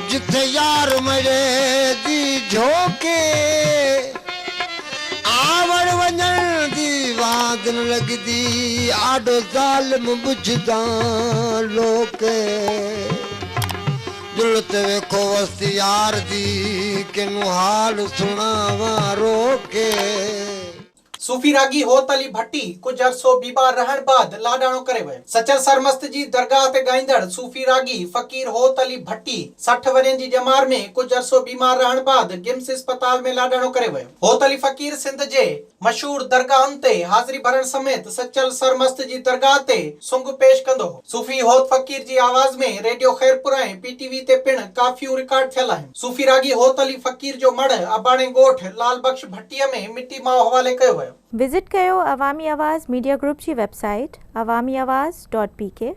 जिथे यार मरे दी झोके आवड़ वञण दी वाद न लगदी आडो ज़ालिम बुझदा लोके दिल ते वेखो वस्ती यार दी किनू हाल सुनावा रोके। सूफी रागी होत अली भट्टी कुछ अरसो बीमार रहण बाद लाडाणो करे वियो। सचल सरमस्त जी दरगाह ते ॻाईंदड़ सूफी रागी फ़कीर होत अली भट्टी 60 वरनि जी ॼमार में कुछ अरसो बीमार रहण बाद गिम्स अस्पताल में लाडाणो करे वियो। होत अली फ़कीर सिंध जे मशहूर दरगाहनि ते हाज़िरी भरण समेत सचल सरमस्त जी दरगाह ते सुंग पेश कंदो हो। सूफी होत फ़कीर जी आवाज़ में रेडियो खैरपुर ऐं पीटीवी ते पिण काफ़ियूं रिकॉर्ड थियल आहिनि। सूफी रागी होत अली फ़कीर जो मड़ अबाणे ॻोठ लाल बख्श भट्टीअ में मिटी मां हवाले कयो वियो। विजिट कयो अवामी आवाज़ मीडिया ग्रुप जी वेबसाइट awamiawaz.pk